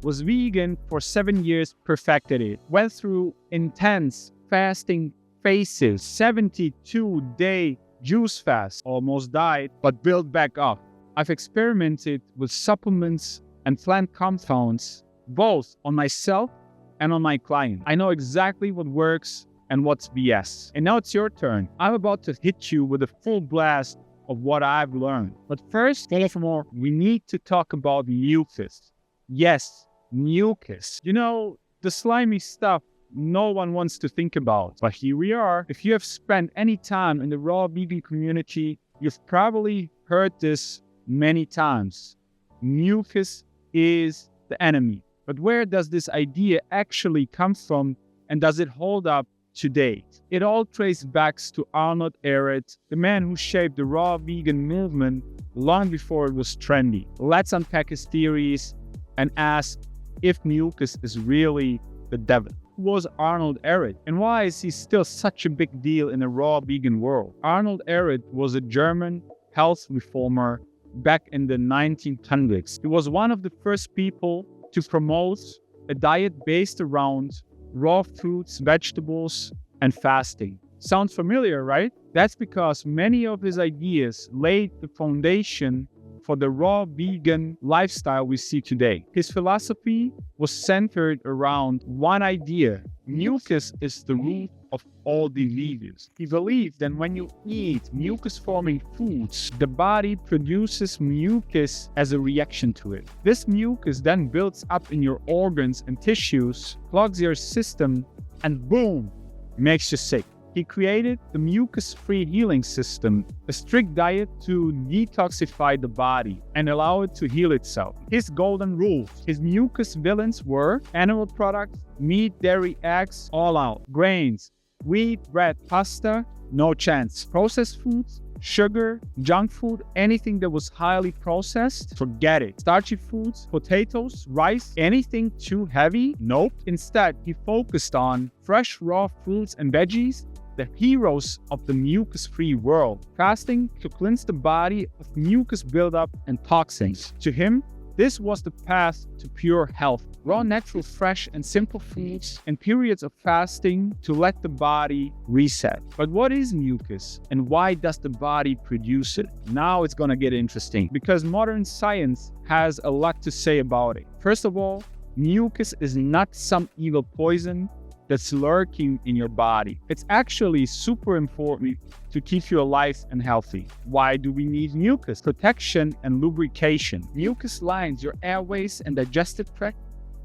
Was vegan for 7 years, perfected it. Went through intense fasting phases, 72-day juice fast, almost died, but built back up. I've experimented with supplements and plant compounds, both on myself and on my client. I know exactly what works and what's BS. And now it's your turn. I'm about to hit you with a full blast of what I've learned. But first, we need to talk about mucus. Yes, mucus. You know, the slimy stuff no one wants to think about. But here we are. If you have spent any time in the raw vegan community, you've probably heard this many times. Mucus is the enemy. But where does this idea actually come from, and does it hold up today? It all traces back to Arnold Ehret, the man who shaped the raw vegan movement long before it was trendy. Let's unpack his theories and ask if mucus is really the devil. Who was Arnold Ehret, and why is he still such a big deal in the raw vegan world? Arnold Ehret was a German health reformer back in the 1900s. He was one of the first people to promote a diet based around raw fruits, vegetables, and fasting. Sounds familiar, right? That's because many of his ideas laid the foundation for the raw vegan lifestyle we see today. His philosophy was centered around one idea: mucus is the root of all diseases. He believed that when you eat mucus-forming foods, the body produces mucus as a reaction to it. This mucus then builds up in your organs and tissues, clogs your system, and boom, makes you sick. He created the mucus-free healing system, a strict diet to detoxify the body and allow it to heal itself. His golden rules: his mucus villains were animal products, meat, dairy, eggs, all out. Grains, wheat, bread, pasta, no chance. Processed foods, sugar, junk food, anything that was highly processed, forget it. Starchy foods, potatoes, rice, anything too heavy, nope. Instead, he focused on fresh raw fruits and veggies, the heroes of the mucus-free world. Fasting to cleanse the body of mucus buildup and toxins. To him, this was the path to pure health. Raw, natural, fresh, and simple foods, and periods of fasting to let the body reset. But what is mucus, and why does the body produce it? Now it's gonna get interesting, because modern science has a lot to say about it. First of all, mucus is not some evil poison that's lurking in your body. It's actually super important to keep you alive and healthy. Why do we need mucus? Protection and lubrication. Mucus lines your airways and digestive tract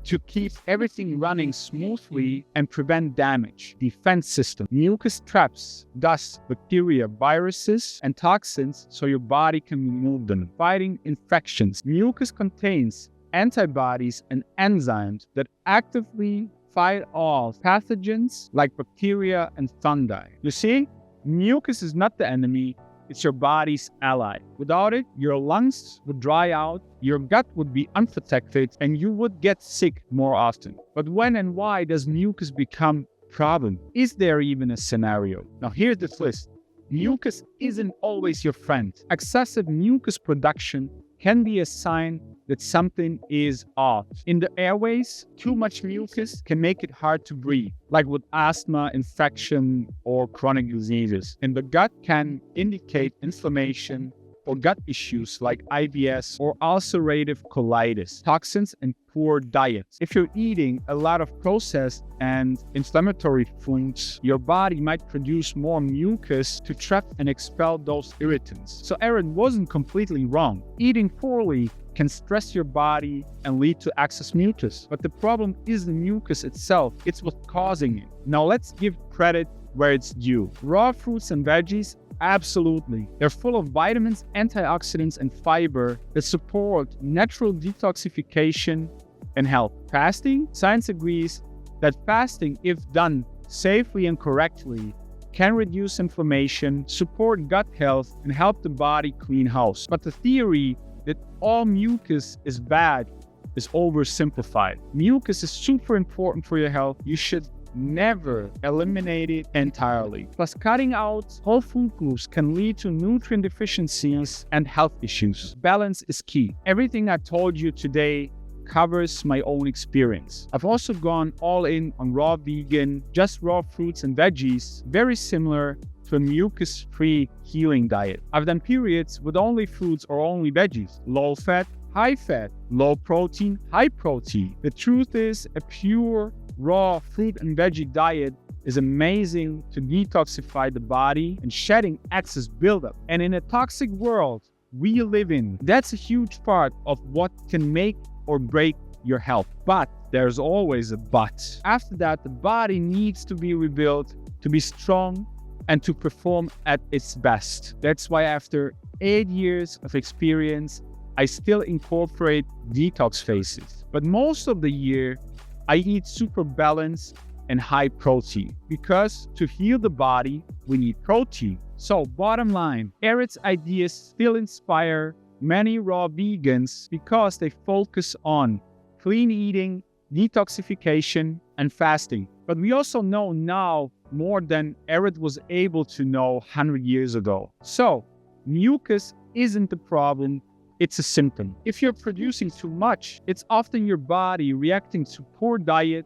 to keep everything running smoothly and prevent damage. Defense system. Mucus traps dust, bacteria, viruses, and toxins so your body can remove them. Fighting infections. Mucus contains antibodies and enzymes that actively fight off pathogens like bacteria and fungi. You see, mucus is not the enemy, it's your body's ally. Without it, your lungs would dry out, your gut would be unprotected, and you would get sick more often. But when and why does mucus become a problem? Is there even a scenario? Now here's the twist. Mucus isn't always your friend. Excessive mucus production can be a sign that something is off. In the airways, too much mucus can make it hard to breathe, like with asthma, infection, or chronic diseases. And the gut can indicate inflammation or gut issues like IBS or ulcerative colitis, toxins, and poor diets. If you're eating a lot of processed and inflammatory foods, your body might produce more mucus to trap and expel those irritants. So Ehret wasn't completely wrong. Eating poorly can stress your body and lead to excess mucus. But the problem is the mucus itself. It's what's causing it. Now let's give credit where it's due. Raw fruits and veggies, absolutely. They're full of vitamins, antioxidants, and fiber that support natural detoxification and health. Fasting, science agrees that fasting, if done safely and correctly, can reduce inflammation, support gut health, and help the body clean house. But the theory that all mucus is bad is oversimplified. Mucus is super important for your health. You should never eliminate it entirely. Plus, cutting out whole food groups can lead to nutrient deficiencies and health issues. Balance is key. Everything I told you today covers my own experience. I've also gone all in on raw vegan, just raw fruits and veggies, very similar to a mucus-free healing diet. I've done periods with only fruits or only veggies, low fat, high fat, low protein, high protein. The truth is, a pure raw fruit and veggie diet is amazing to detoxify the body and shedding excess buildup. And in a toxic world we live in, that's a huge part of what can make or break your health. But there's always a but. After that, the body needs to be rebuilt to be strong and to perform at its best. That's why after 8 years of experience, I still incorporate detox phases. But most of the year, I eat super balanced and high protein, because to heal the body, we need protein. So bottom line, Ehret's ideas still inspire many raw vegans because they focus on clean eating, detoxification, and fasting. But we also know now more than Ehret was able to know 100 years ago. So mucus isn't the problem, it's a symptom. If you're producing too much, it's often your body reacting to poor diet,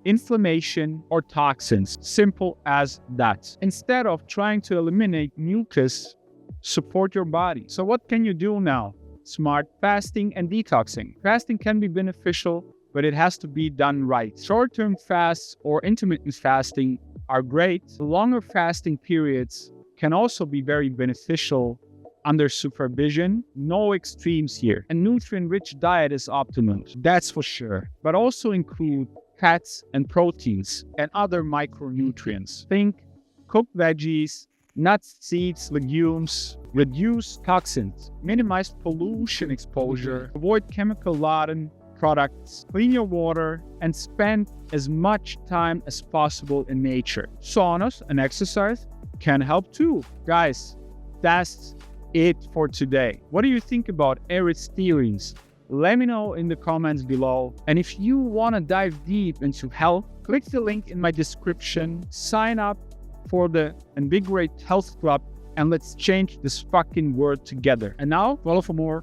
inflammation, or toxins. Simple as that. Instead of trying to eliminate mucus, support your body. So what can you do now? Smart fasting and detoxing. Fasting can be beneficial, but it has to be done right. Short-term fasts or intermittent fasting are great. Longer fasting periods can also be very beneficial under supervision. No extremes here. A nutrient-rich diet is optimal, that's for sure. But also include fats and proteins and other micronutrients. Think cooked veggies, nuts, seeds, legumes. Reduce toxins, minimize pollution exposure, avoid chemical-laden products, clean your water, and spend as much time as possible in nature. Saunas and exercise can help too. Guys, that's it for today. What do you think about Ehret's theories? Let me know in the comments below. And if you want to dive deep into health, click the link in my description, sign up for the Invigorate Health Club, and let's change this fucking world together. And now, follow for more.